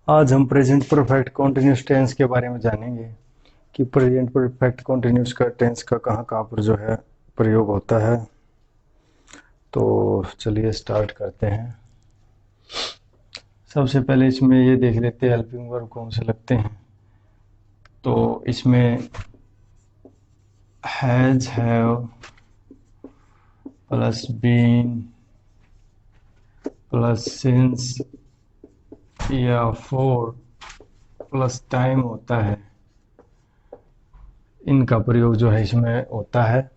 आज हम present perfect continuous tense के बारे में जानेंगे कि प्रेजेंट परफेक्ट कॉन्टिन्यूस का टेंस का कहाँ कहाँ पर जो है प्रयोग होता है। तो चलिए स्टार्ट करते हैं। सबसे पहले इसमें ये देख लेते हैं हेल्पिंग वर्ब कौन से लगते हैं। तो इसमें has, have plus been plus since या फोर प्लस टाइम होता है। इनका प्रयोग जो है इसमें होता है।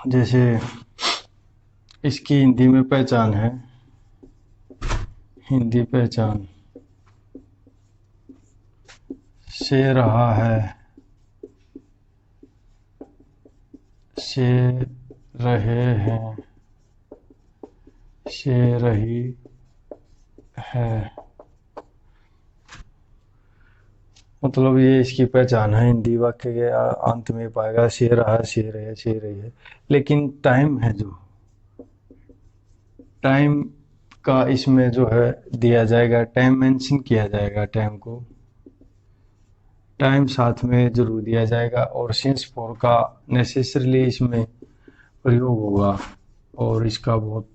जैसे इसकी हिंदी में पहचान है, हिंदी पहचान से रहा है, से रहे हैं, से रही है। मतलब ये इसकी पहचान है। हिंदी वाक्य के अंत में पाएगा से रहा, से रहे, से रही है। लेकिन टाइम है जो टाइम का इसमें जो है दिया जाएगा, टाइम मेंशन किया जाएगा। टाइम को टाइम साथ में जरूर दिया जाएगा और सिंस फॉर का नेसेसरीली इसमें प्रयोग होगा और इसका बहुत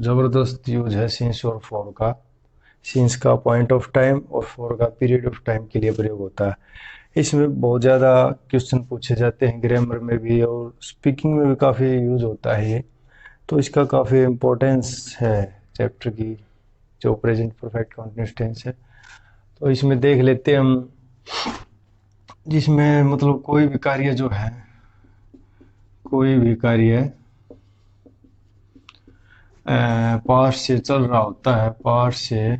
ज़बरदस्त यूज है सिंस और फॉर का। सिंस का पॉइंट ऑफ टाइम और फॉर का पीरियड ऑफ टाइम के लिए प्रयोग होता है। इसमें बहुत ज़्यादा क्वेश्चन पूछे जाते हैं, ग्रामर में भी और स्पीकिंग में भी काफ़ी यूज होता है ये। तो इसका काफ़ी इम्पोर्टेंस है चैप्टर की, जो प्रेजेंट परफेक्ट कंटिन्यूअस टेंस है। तो इसमें देख लेते हैं हम, जिसमें मतलब कोई भी कार्य जो है, कोई भी कार्य पास्ट से चल रहा होता है, पास्ट से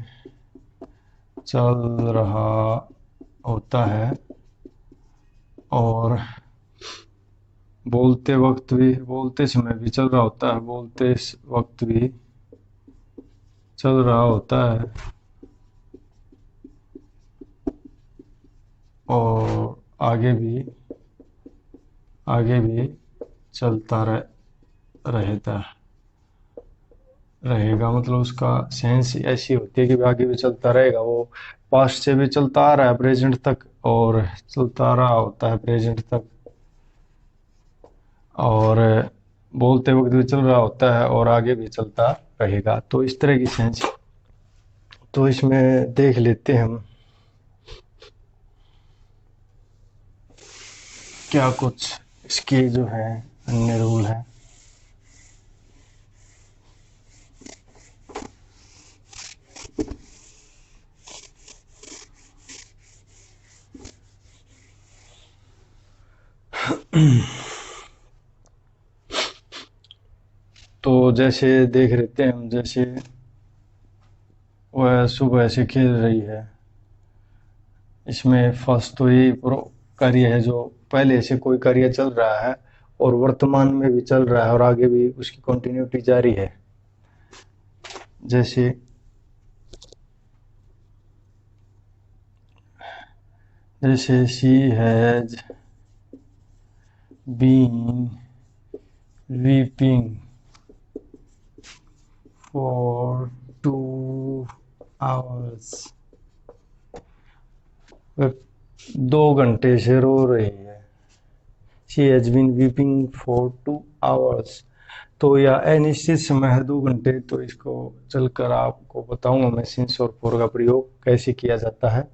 चल रहा होता है और बोलते वक्त भी, बोलते समय भी चल रहा होता है, बोलते वक्त भी चल रहा होता है और आगे भी चलता रहता रहेगा। मतलब उसका सेंस ऐसी होती है कि आगे भी चलता रहेगा। वो पास्ट से भी चलता आ रहा है प्रेजेंट तक और चलता रहा होता है प्रेजेंट तक, और बोलते वक्त भी चल रहा होता है और आगे भी चलता रहेगा। तो इस तरह की सेंस। तो इसमें देख लेते हैं हम क्या कुछ इसके जो है अन्य रूल है। तो जैसे देख लेते हैं हम, जैसे वह सुबह से खेल रही है। इसमें फर्स्ट तो ये कार्य है जो पहले से कोई कार्य चल रहा है और वर्तमान में भी चल रहा है और आगे भी उसकी कंटिन्यूटी जारी है। जैसे she has been weeping for 2 hours। 2 घंटे से रो रही है। She has been weeping for 2 hours। तो या अनिश्चित समय है 2 घंटे। तो इसको चलकर आपको बताऊंगा मैं सिंस और फॉर का प्रयोग कैसे किया जाता है।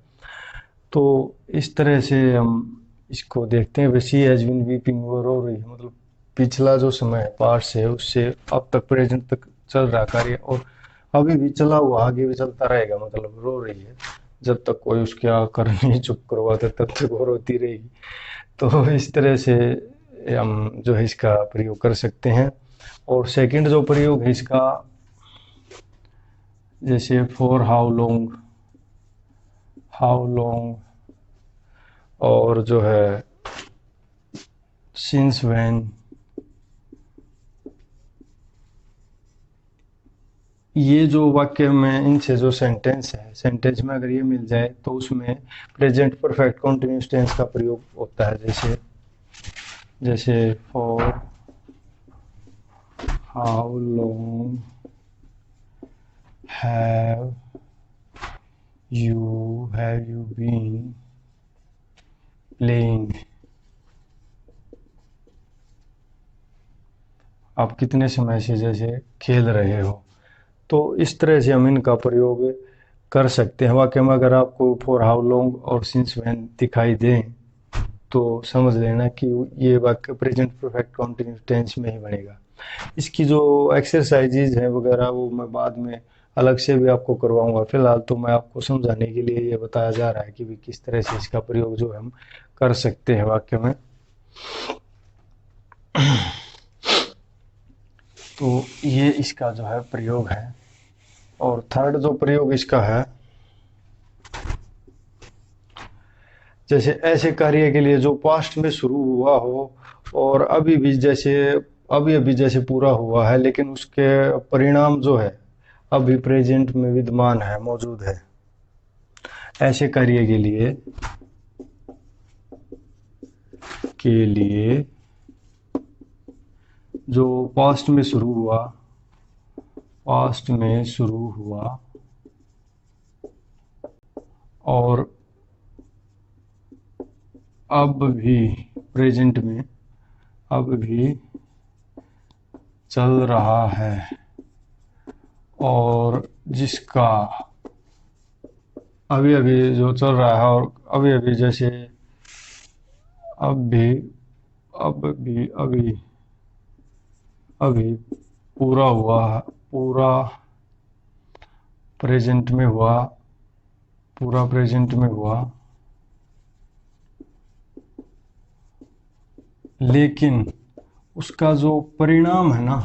तो इस तरह से हम इसको देखते हैं। शी हैज बीन वीपिंग, वो रो रही है। मतलब पिछला जो समय है पास्ट है उससे अब तक प्रेजेंट तक चल रहा कार्य और अभी भी चला हुआ आगे भी चलता रहेगा। मतलब रो रही है जब तक कोई उसके आकर नहीं चुप करवाता तब तक वो रोती रहेगी। तो इस तरह से हम जो है इसका प्रयोग कर सकते हैं। और सेकंड जो प्रयोग है इसका, जैसे फॉर हाउ लॉन्ग और जो है सिंस व्हेन। ये जो वाक्य में इनसे जो सेंटेंस है, सेंटेंस में अगर ये मिल जाए तो उसमें प्रेजेंट परफेक्ट कंटिन्यूअस टेंस का प्रयोग होता है। जैसे for how long have you been playing, आप कितने समय से जैसे खेल रहे हो। तो इस तरह से हम इनका प्रयोग कर सकते हैं। वाक्य में अगर आपको फॉर हाउ लॉन्ग और सिंस व्हेन दिखाई दें तो समझ लेना कि ये वाक्य प्रेजेंट परफेक्ट कंटिन्यूअस टेंस में ही बनेगा। इसकी जो एक्सरसाइजेज हैं वगैरह वो मैं बाद में अलग से भी आपको करवाऊंगा। फिलहाल तो मैं आपको समझाने के लिए ये बताया जा रहा है कि भी किस तरह से इसका प्रयोग जो हम कर सकते हैं वाक्य में। तो ये इसका जो है प्रयोग है। और थर्ड जो प्रयोग इसका है, जैसे ऐसे कार्य के लिए जो पास्ट में शुरू हुआ हो और अभी अभी जैसे पूरा हुआ है, लेकिन उसके परिणाम जो है अभी प्रेजेंट में विद्यमान है, मौजूद है। ऐसे कार्य के लिए जो पास्ट में शुरू हुआ और अब भी प्रेजेंट में अब भी चल रहा है और जिसका अभी अभी जो चल रहा है और अभी अभी जैसे अभी पूरा प्रेजेंट में हुआ, लेकिन उसका जो परिणाम है ना,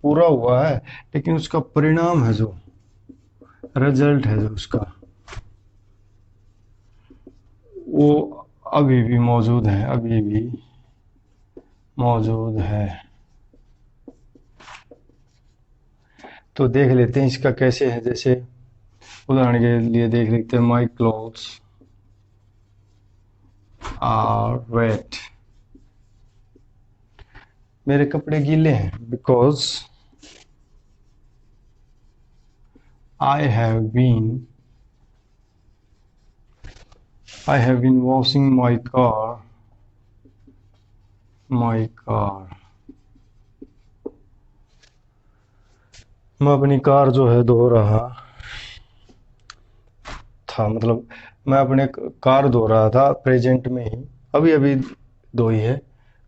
पूरा हुआ है लेकिन उसका परिणाम है, जो रिजल्ट है जो उसका, वो अभी भी मौजूद है। तो देख लेते हैं इसका कैसे है। जैसे उदाहरण के लिए देख लेते हैं, माई क्लोथ्स आर वेट, मेरे कपड़े गीले हैं, because I have been washing my car मैं अपनी कार जो है धो रहा था, मतलब मैं अपने कार धो रहा था प्रेजेंट में ही, अभी अभी धोई है,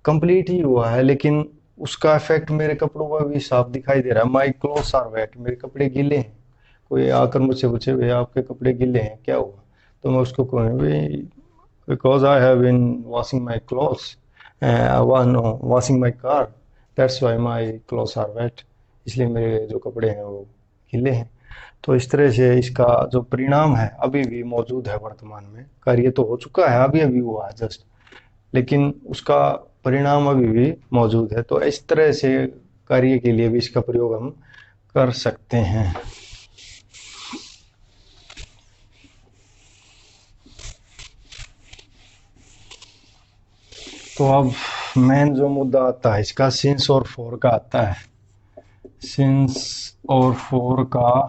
कंप्लीट ही हुआ है, लेकिन उसका इफेक्ट मेरे कपड़ों पर भी साफ दिखाई दे रहा है। माई क्लोथ्स आर वेट, मेरे कपड़े गीले हैं। कोई आकर मुझसे पूछे भैया आपके कपड़े गीले हैं, क्या हुआ, तो मैं उसको कहूँ because I have been washing my clothes washing my car, that's why my clothes are wet, इसलिए मेरे जो कपड़े हैं वो गीले हैं। तो इस तरह से इसका जो परिणाम है अभी भी मौजूद है, वर्तमान में कार्य तो हो चुका है, अभी अभी हुआ है जस्ट, लेकिन उसका परिणाम अभी भी मौजूद है। तो इस तरह से कार्य के लिए भी इसका प्रयोग हम कर सकते हैं। तो अब मेन जो मुद्दा आता है इसका, सिंस और फॉर का आता है। सिंस और फॉर का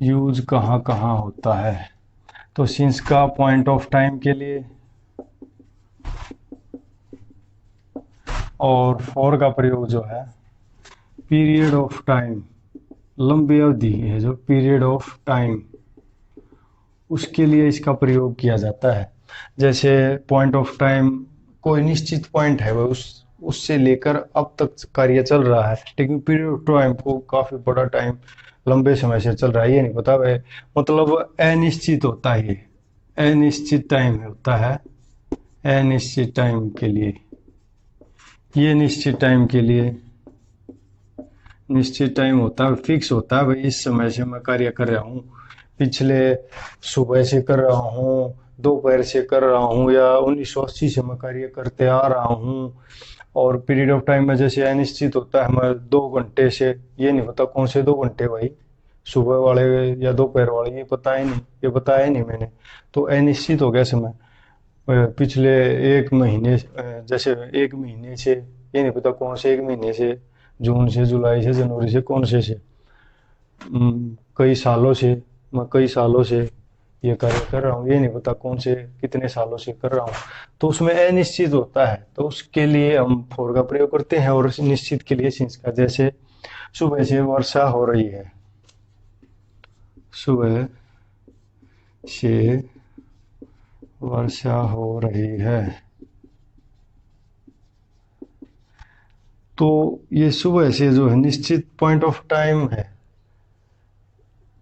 यूज कहाँ कहाँ होता है। तो सिंस का पॉइंट ऑफ टाइम के लिए और फॉर का प्रयोग जो है पीरियड ऑफ टाइम, लंबी अवधि है जो पीरियड ऑफ टाइम, उसके लिए इसका प्रयोग किया जाता है। जैसे पॉइंट ऑफ टाइम कोई निश्चित पॉइंट है, वह उससे लेकर अब तक कार्य चल रहा है, लेकिन पीरियड ऑफ टाइम को काफी बड़ा टाइम, लंबे समय से चल रहा है, ये नहीं पता है, मतलब अनिश्चित होता है, अनिश्चित टाइम होता है। अनिश्चित टाइम के लिए, ये निश्चित टाइम होता है, फिक्स होता है, भाई इस समय से मैं कार्य कर रहा हूँ, पिछले सुबह से कर रहा हूँ, दोपहर से कर रहा हूँ, या 1980 से मैं कार्य करते आ रहा हूँ। और पीरियड ऑफ टाइम में जैसे अनिश्चित होता है, मैं 2 घंटे से, ये नहीं पता कौन से 2 घंटे भाई, सुबह वाले या दोपहर वाले, ये पता ही नहीं, ये बताया ही नहीं मैंने, तो अनिश्चित हो गया समय। पिछले 1 महीने, जैसे 1 महीने से, ये नहीं पता कौन से 1 महीने से, जून से, जुलाई से, जनवरी से, कौन से। कई सालों से, मैं कई सालों से ये कार्य कर रहा हूँ, ये नहीं पता कौन से कितने सालों से कर रहा हूँ, तो उसमें अनिश्चित होता है, तो उसके लिए हम फोर का प्रयोग करते हैं, और निश्चित के लिए सिंस का। जैसे सुबह से वर्षा हो रही है, सुबह से वर्षा हो रही है, तो ये सुबह से जो है निश्चित पॉइंट ऑफ टाइम है,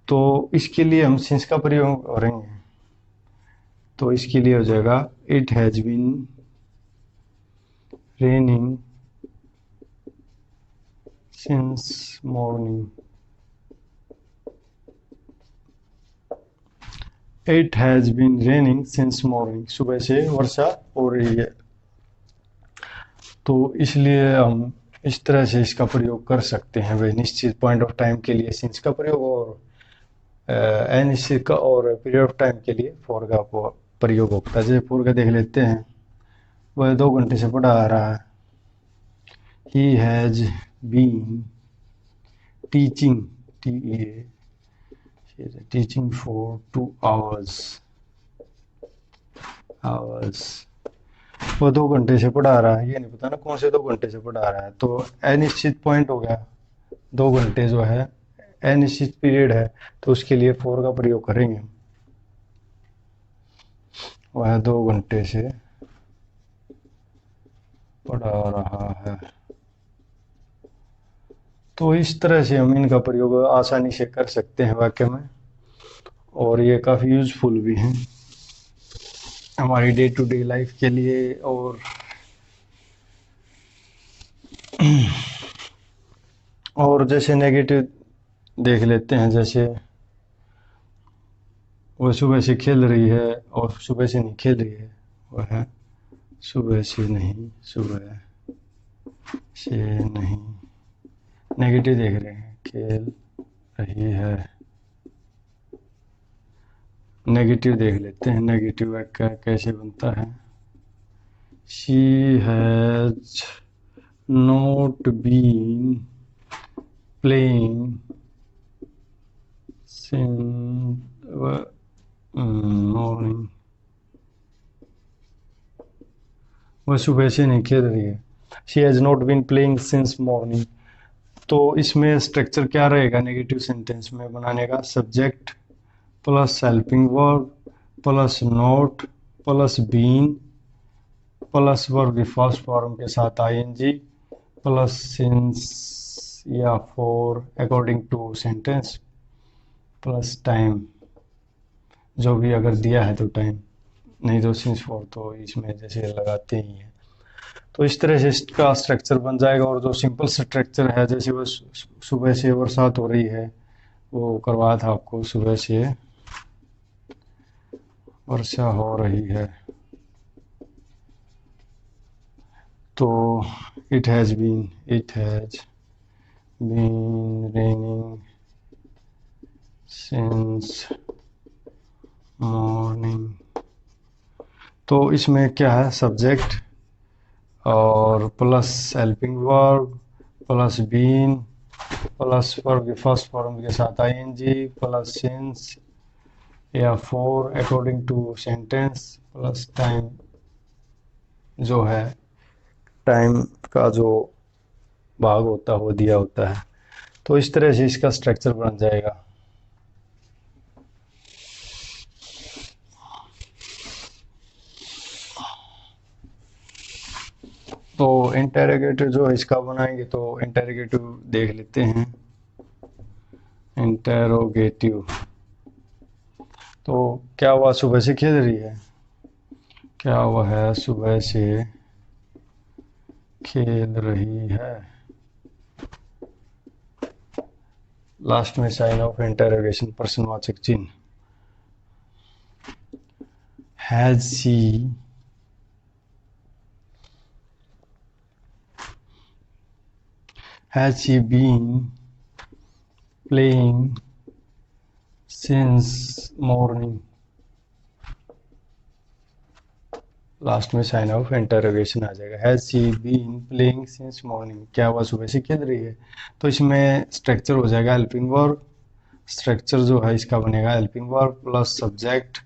तो इसके लिए हम सिंस का प्रयोग करेंगे। तो इसके लिए हो जाएगा it has been raining since morning. It has been raining since morning, सुबह से वर्षा हो रही है, तो इसलिए हम इस तरह से इसका प्रयोग कर सकते हैं। वह निश्चित पॉइंट ऑफ टाइम के लिए सिंस का प्रयोग, और अनिश्चित का और पीरियड ऑफ टाइम के लिए फॉर का प्रयोग होता है। जैसे फॉर का देख लेते हैं, वह 2 घंटे से पढ़ा आ रहा है। He has been teaching, teaching for 2 hours, वो 2 घंटे से पढ़ा रहा है, ये नहीं पता ना कौन से 2 घंटे से पढ़ा रहा है, तो अनिश्चित पॉइंट हो गया। 2 घंटे जो है अनिश्चित पीरियड है, तो उसके लिए फॉर का प्रयोग करेंगे। वह 2 घंटे से पढ़ा रहा है, तो इस तरह से हम इनका प्रयोग आसानी से कर सकते हैं वाक्य में, और ये काफ़ी यूजफुल भी हैं हमारी डे टू डे लाइफ के लिए। और जैसे नेगेटिव देख लेते हैं, जैसे वह सुबह से खेल रही है और सुबह से नहीं खेल रही है, वह सुबह से नहीं, सुबह से नहीं, नेगेटिव देख रहे हैं, खेल रही है। नेगेटिव देख लेते हैं, नेगेटिव वाक्य कैसे बनता है। She has not been playing since morning, वह सुबह से नहीं खेल रही है। She has not been playing since morning, तो इसमें स्ट्रक्चर क्या रहेगा नेगेटिव सेंटेंस में बनाने का, subject plus helping verb plus not plus been plus verb के फर्स्ट फॉर्म के साथ आईएनजी प्लस सिंस या for according to sentence plus time, जो भी अगर दिया है तो टाइम, नहीं तो सिंस फॉर तो इसमें जैसे लगाते ही हैं। तो इस तरह से इसका स्ट्रक्चर बन जाएगा। और जो सिंपल स्ट्रक्चर है, जैसे वो सुबह से बरसात हो रही है, वो करवाया था आपको, सुबह से वर्षा हो रही है, तो it has been raining since morning, तो इसमें क्या है, सब्जेक्ट और plus helping verb plus been plus verb के फर्स्ट फॉर्म के साथ आईएनजी प्लस सिंस या for according to sentence plus time, जो है टाइम का जो भाग होता है वो दिया होता है। तो इस तरह से इसका स्ट्रक्चर बन जाएगा। तो इंटेरोगेटिव जो इसका बनाएंगे, तो इंटेरोगेटिव देख लेते हैं। इंटेरोगेटिव, तो क्या वह सुबह से खेल रही है, क्या वह सुबह से खेल रही है, लास्ट में साइन ऑफ इंटेरोगेशन प्रश्नवाचक चिन्ह। Has she been playing since morning, last में साइन ऑफ इंटरोगेशन आ जाएगा। Has she been playing since morning, क्या वह सुबह से खेल रही है, तो इसमें स्ट्रक्चर हो जाएगा हेल्पिंग वर्ब स्ट्रक्चर जो है इसका बनेगा helping verb plus subject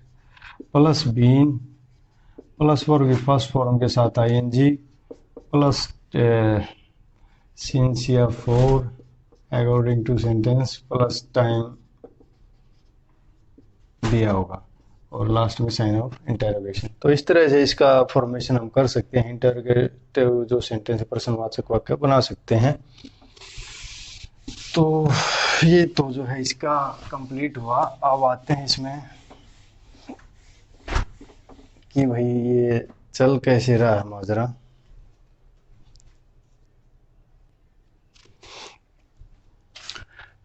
plus been plus verb के फर्स्ट फॉर्म के साथ आईएनजी प्लस सिंस या for according to sentence plus time दिया होगा और लास्ट में साइन ऑफ इंटरोगेशन। तो इस तरह से इसका फॉर्मेशन हम कर सकते हैं, इंटरोगेटिव जो सेंटेंस है प्रश्नवाचक वाक्य बना सकते हैं। तो ये तो जो है इसका कंप्लीट हुआ। अब आते हैं इसमें कि भाई ये चल कैसे रहा है माजरा।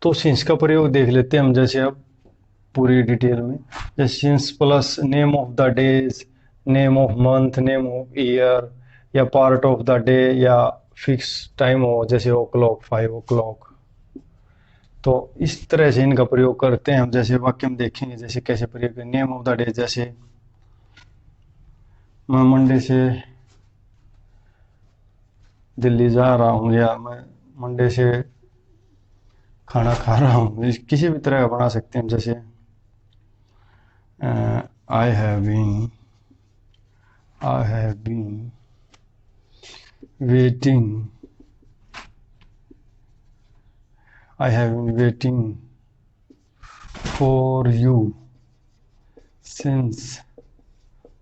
तो सिंस का प्रयोग देख लेते हैं हम, जैसे अब पूरी डिटेल में। जैसे since plus name of the days, name of month, name of year, या पार्ट ऑफ द डे, या फिक्स टाइम हो जैसे ओ क्लॉक 5 o'clock। तो इस तरह से इनका प्रयोग करते हैं हम। जैसे वाक्य में देखेंगे जैसे कैसे प्रयोग करें। नेम ऑफ द डे, जैसे मैं मंडे से दिल्ली जा रहा हूँ, या मैं मंडे से खाना खा रहा हूँ, किसी भी तरह का बना सकते हैं। जैसे I have been waiting for you since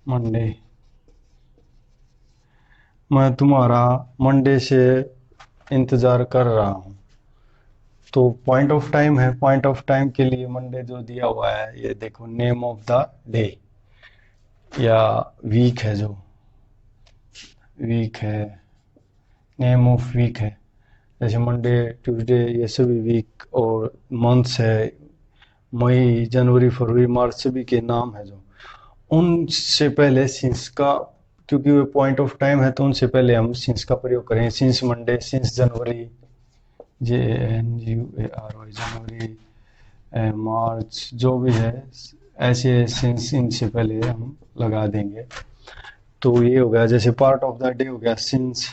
Monday। मैं तुम्हारा मंडे से इंतज़ार कर रहा हूँ। तो पॉइंट ऑफ टाइम है, पॉइंट ऑफ टाइम के लिए मंडे जो दिया हुआ है, ये देखो नेम ऑफ द डे, या वीक है, जो वीक है, नेम ऑफ वीक है। जैसे मंडे, ट्यूसडे, ये सभी वीक और मंथ्स है, मई, जनवरी, फरवरी, मार्च सभी के नाम है। जो उनसे पहले सिंस का, क्योंकि वो पॉइंट ऑफ टाइम है, तो उनसे पहले हम सिंस का प्रयोग करेंगे। Since Monday, since January, JANUARY, जनवरी, मार्च, जो भी है ऐसे सिंस इनसे पहले हम लगा देंगे। तो ये हो गया। जैसे पार्ट ऑफ द डे हो गया सिंस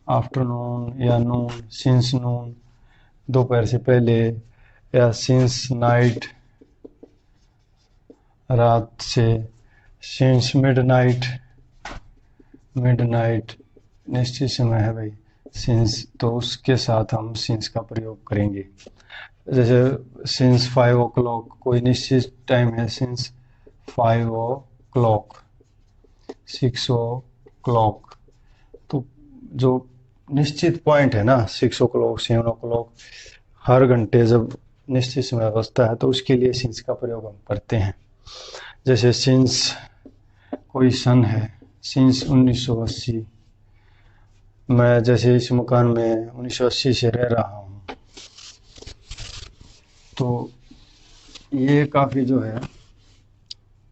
आफ्टरनून या नून, सिंस नून दोपहर से पहले, या सिंस नाइट रात से, सिंस मिडनाइट निश्चित समय है भाई सिंस, तो उसके साथ हम सिंस का प्रयोग करेंगे। जैसे सिंस 5 o'clock, कोई निश्चित टाइम है, सिंस 5 o'clock, 6 o'clock। तो जो निश्चित पॉइंट है ना, 6 o'clock, 7 o'clock, हर घंटे जब निश्चित समय बचता है, तो उसके लिए सिंस का प्रयोग हम करते हैं। जैसे सिंस कोई सन है, सिंस 1980, मैं जैसे इस मकान में 1980 से रह रहा हूँ। तो ये काफ़ी जो है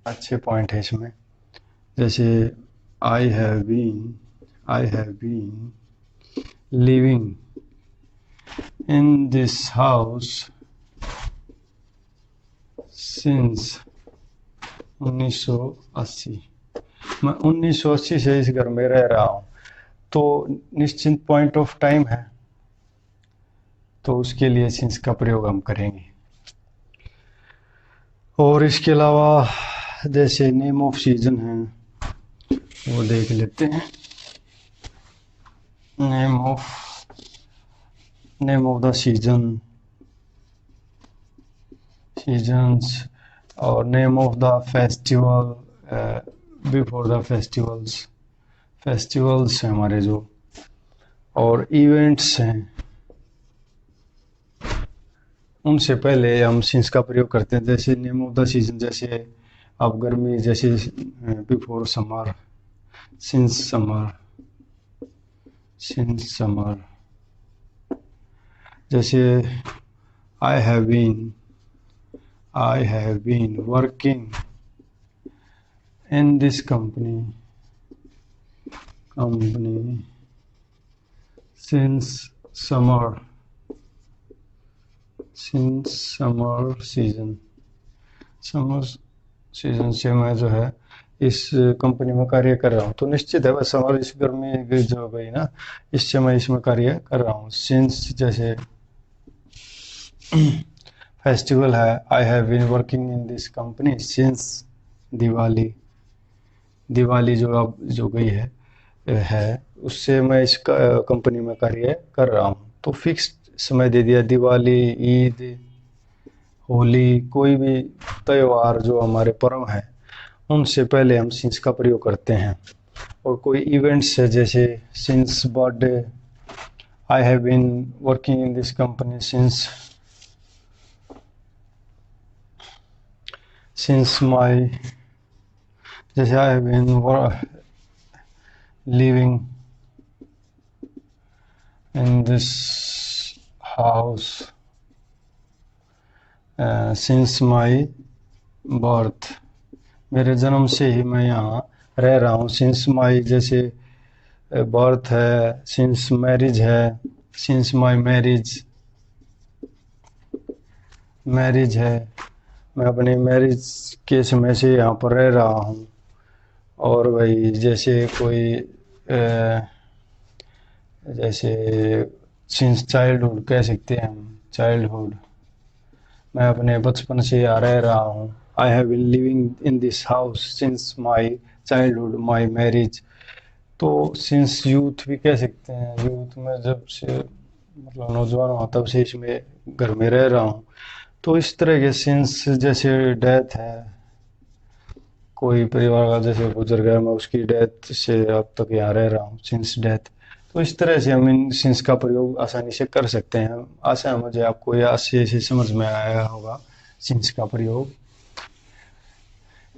अच्छे पॉइंट है इसमें। जैसे I have been living in this house since 1980। मैं 1980 से इस घर में रह रहा हूँ। तो निश्चित पॉइंट ऑफ टाइम है, तो उसके लिए सिंस का प्रयोग हम करेंगे। और इसके अलावा जैसे नेम ऑफ सीजन है, वो देख लेते हैं। नेम ऑफ द सीजन्स, और name of the festival before the festivals हैं हमारे जो, और इवेंट्स हैं, उनसे पहले हम सिंस का प्रयोग करते हैं। जैसे नेम ऑफ द सीजन, जैसे अब गर्मी, जैसे बिफोर समर, सिंस समर। जैसे I have been working in this company since summer season से मैं जो है इस कंपनी में कार्य कर रहा हूँ। तो निश्चित है बस हमारे इस गर्मी की जो गई ना, इससे मैं इसमें कार्य कर रहा हूँ। सिंस जैसे फेस्टिवल है, I have been working in this company since Diwali. Diwali जो अब जो गई है उससे मैं इस कंपनी में कार्य कर रहा हूँ। तो फिक्स समय दे दिया, दिवाली, ईद, होली, कोई भी त्यौहार जो हमारे पर्व हैं उनसे पहले हम सिंस का प्रयोग करते हैं। और कोई इवेंट्स है जैसे since birthday, I have been working in this company since my, जैसे I have been living in this house since my birth, मेरे जन्म से ही मैं यहाँ रह रहा हूँ। सिंस माई जैसे बर्थ है, सिंस मैरिज है, सिंस माई मैरिज है, मैं अपनी मैरिज के समय से यहाँ पर रह रहा हूँ। और भाई जैसे कोई जैसे सिंस चाइल्डहुड कह सकते हैं हम, चाइल्डहुड, मैं अपने बचपन से यहाँ रह रहा हूँ। I have been living in this house since my childhood my marriage. तो सिंस यूथ भी कह सकते हैं, यूथ में जब से मतलब नौजवान हुआ तब से इसमें घर में रह रहा हूँ। तो इस तरह के सिंस जैसे डेथ है, कोई परिवार का जैसे गुजर गया, मैं उसकी डेथ से अब तक यहाँ रह रहा हूँ सिंस डेथ। तो इस तरह से हम इन सिंस का प्रयोग आसानी से कर सकते हैं। आशा है मुझे आपको यह अच्छे से समझ में आया होगा सिंस का प्रयोग।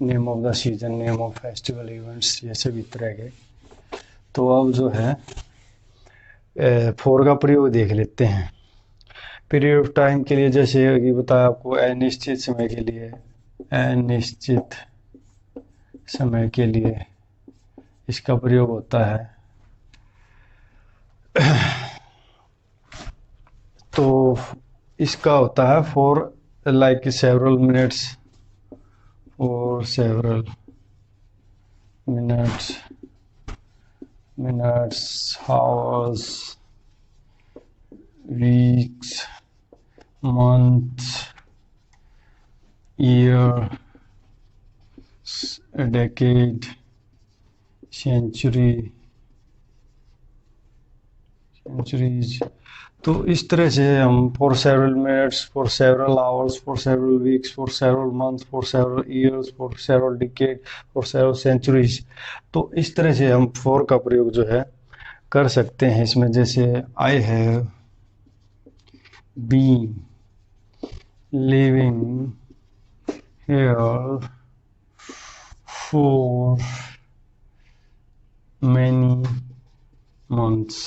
Name of the season, name of festival events, ये सभी तरह के। तो अब जो है फॉर का प्रयोग देख लेते हैं। पीरियड ऑफ टाइम के लिए जैसे कि बताया आपको, अनिश्चित समय के लिए, अनिश्चित समय के लिए इसका प्रयोग होता है। तो इसका होता है for like several minutes, for several minutes, hours, weeks, months, year, decade, centuries। तो इस तरह से हम for several minutes, for several hours, for several weeks, for several months, for several years, for several decade, for several centuries, तो इस तरह से हम फॉर का प्रयोग जो है कर सकते हैं इसमें। जैसे I have been living here for many months,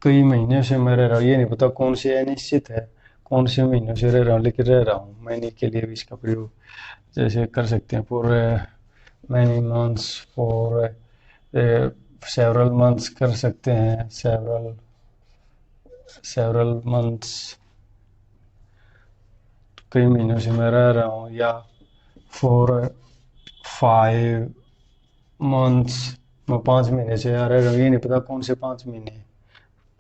कई महीने से मैं रह रहा हूँ। ये नहीं पता कौन से अनिश्चित है, कौन से महीनों से रह रहा हूँ, लेकिन रह रहा हूँ। मैनी के लिए भी इसका प्रयोग जैसे कर सकते हैं, for many months, for several months कर सकते हैं, सेवरल मंथ्स, कई महीनों से मैं रह रहा हूँ। या फॉर 5 मंथ्स, मैं 5 महीने से रह रहा हूँ। ये नहीं पता कौन से 5 महीने,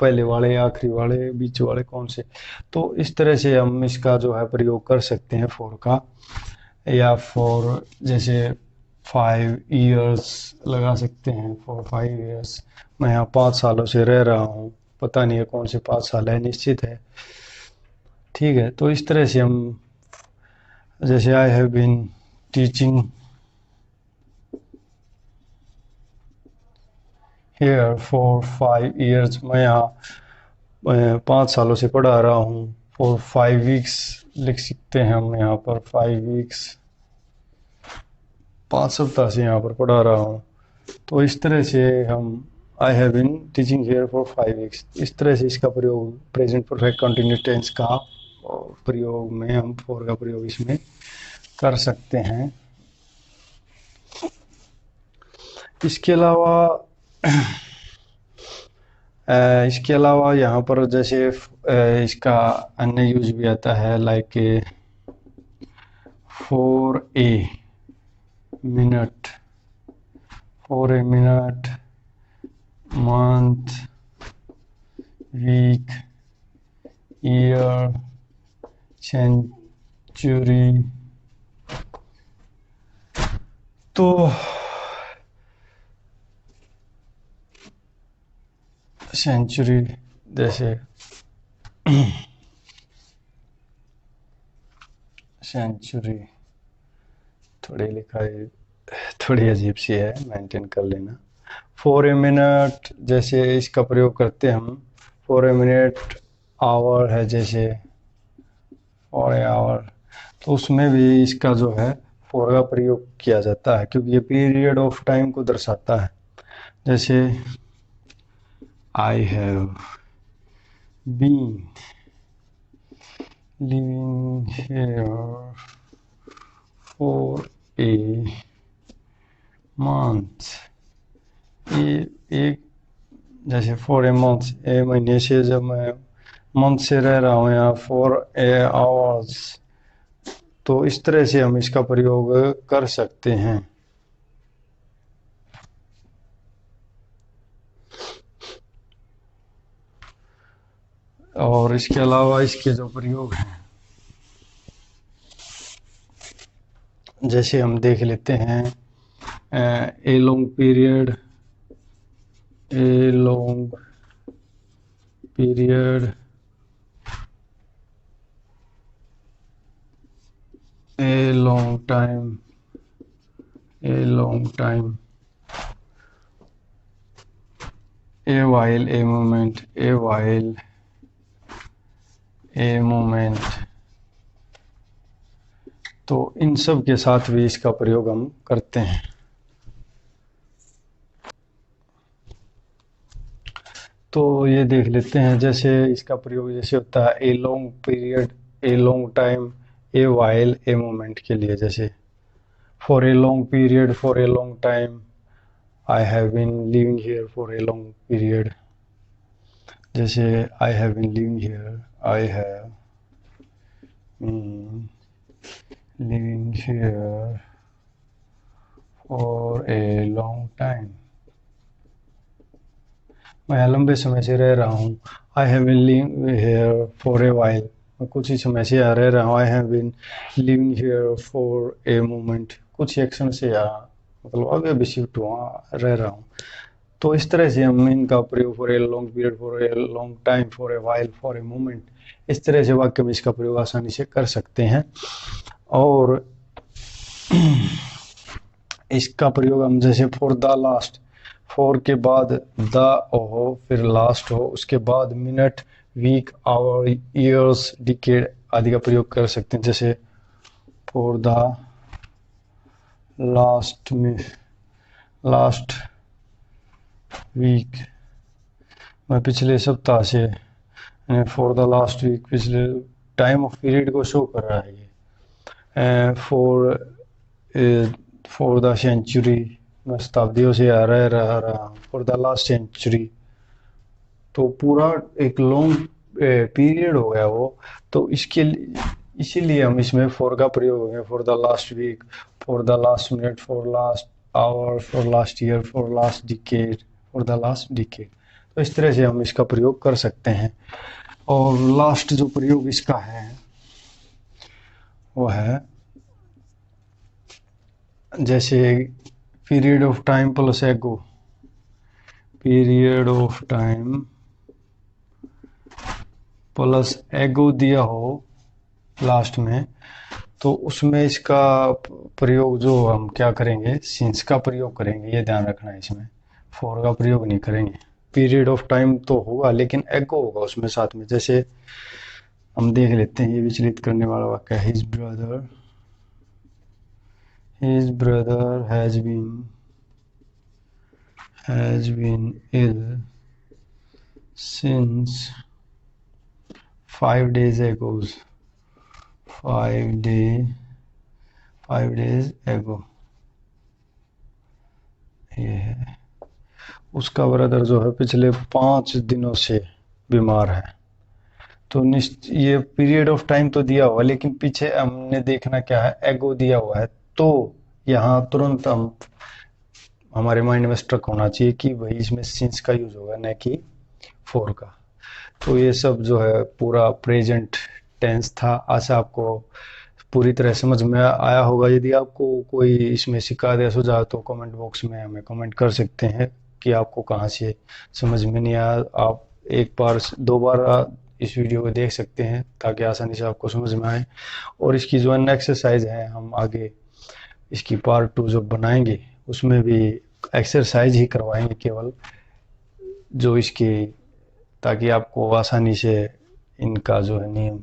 पहले वाले, आखिरी वाले, बीच वाले, कौन से। तो इस तरह से हम इसका जो है प्रयोग कर सकते हैं फॉर का। या फॉर जैसे 5 इयर्स लगा सकते हैं, फॉर 5 इयर्स, मैं यहाँ 5 सालों से रह रहा हूँ, पता नहीं है कौन से 5 साल है, निश्चित है। ठीक है, तो इस तरह से हम जैसे I have been teaching here for 5 years, मैं यहाँ 5 सालों से पढ़ा रहा हूँ। फॉर 5 वीक्स लिख सकते हैं हम यहाँ पर, 5 वीक्स, 5 सप्ताह से यहाँ पर पढ़ा रहा हूँ। तो इस तरह से हम I have been teaching here for 5 weeks, इस तरह से इसका प्रयोग प्रेजेंट परफेक्ट कंटिन्यूस टेंस का प्रयोग में हम फॉर का प्रयोग इसमें कर सकते हैं। इसके अलावा यहाँ पर जैसे इसका अन्य यूज भी आता है, like for a, minute, for a minute, month, week, year, century। तो सेंचुरी जैसे सेंचुरी थोड़ी लिखाई थोड़ी अजीब सी है, मेंटेन कर लेना। फॉर ए मिनट जैसे इसका प्रयोग करते हैं हम, फॉर ए मिनट। आवर है जैसे फॉर ए आवर, तो उसमें भी इसका जो है फॉर का प्रयोग किया जाता है, क्योंकि ये पीरियड ऑफ टाइम को दर्शाता है। जैसे I have been living here for a month. एक जैसे फॉर ए मंथ, ए महीने से जब मैं मंथ से रह रहा हूँ, या फॉर ए आवर्स, तो इस तरह से हम इसका प्रयोग कर सकते हैं। और इसके अलावा इसके जो प्रयोग हैं, जैसे हम देख लेते हैं, ए long period, a long period, a long time, A long time, a while, a moment, A while, a moment. तो इन सब के साथ भी इसका प्रयोग हम करते हैं। तो ये देख लेते हैं, जैसे इसका प्रयोग जैसे होता है a long period, a long time, a while, a moment के लिए। जैसे for a long period, for a long time, I have been living here for a long period. जैसे I have been living here, I have been living here for a long time, मैं लंबे समय से रह रहा हूँ। I have been living here for a while, मैं कुछ ही समय से यहाँ रह रहा हूँ। I have been living here for a moment, कुछ ही क्षण से यहाँ मतलब अभी अभी शिफ्ट हुआ, रह रहा हूँ। तो इस तरह से हम इनका प्रयोग for a long period, for a long time, for a while, for a moment, इस तरह से वाक्य में इसका प्रयोग आसानी से कर सकते हैं। और इसका प्रयोग हम जैसे फॉर द लास्ट, फॉर के बाद द हो, फिर लास्ट हो, उसके बाद minute, week, hour, years, decade आदि का प्रयोग कर सकते हैं। जैसे फॉर द लास्ट में लास्ट वीक, मैं पिछले सप्ताह से, फॉर द लास्ट वीक, पिछले टाइम ऑफ पीरियड को शो कर रहा है ये। फॉर द सेंचुरी, मैं शताब्दियों से रह रहा हूँ। फॉर द लास्ट सेंचुरी, तो पूरा एक लॉन्ग पीरियड हो गया वो, तो इसके इसीलिए हम इसमें फॉर का प्रयोग हो गया। For the last week, for the last minute, for last hour, for last year, for last decade, for the last decade. तो इस तरह से हम इसका प्रयोग कर सकते हैं। और लास्ट जो प्रयोग इसका है वो है जैसे पीरियड ऑफ टाइम प्लस एगो, पीरियड ऑफ टाइम प्लस एगो दिया हो लास्ट में, तो उसमें इसका प्रयोग जो हम क्या करेंगे, सिंस का प्रयोग करेंगे, ये ध्यान रखना है। इसमें फॉर का प्रयोग नहीं करेंगे। पीरियड ऑफ टाइम तो होगा लेकिन एगो होगा उसमें साथ में। जैसे हम देख लेते हैं, ये विचलित करने वाला वाक्य है, his brother has been ill since 5 days ago, 5 days ago। ये है, उसका ब्रदर जो है पिछले 5 दिनों से बीमार है। तो ये पीरियड ऑफ टाइम तो दिया हुआ, लेकिन पीछे हमने देखना क्या है, एगो दिया हुआ है, तो यहाँ तुरंत हम हमारे माइंड में स्ट्रक होना चाहिए कि वही इसमें सिंस का यूज होगा, न कि फोर का। तो ये सब जो है पूरा प्रेजेंट टेंस था। आशा आपको पूरी तरह समझ में आया होगा। यदि आपको कोई इसमें शिकायत या सुझाव तो कमेंट बॉक्स में हमें कमेंट कर सकते हैं कि आपको कहाँ से समझ में नहीं आया। आप एक बार दो बार इस वीडियो को देख सकते हैं ताकि आसानी से आपको समझ में आए। और इसकी जो अन्य एक्सरसाइज है हम आगे इसकी पार्ट 2 जब बनाएंगे उसमें भी एक्सरसाइज ही करवाएंगे केवल, जो इसकी, ताकि आपको आसानी से इनका जो है नियम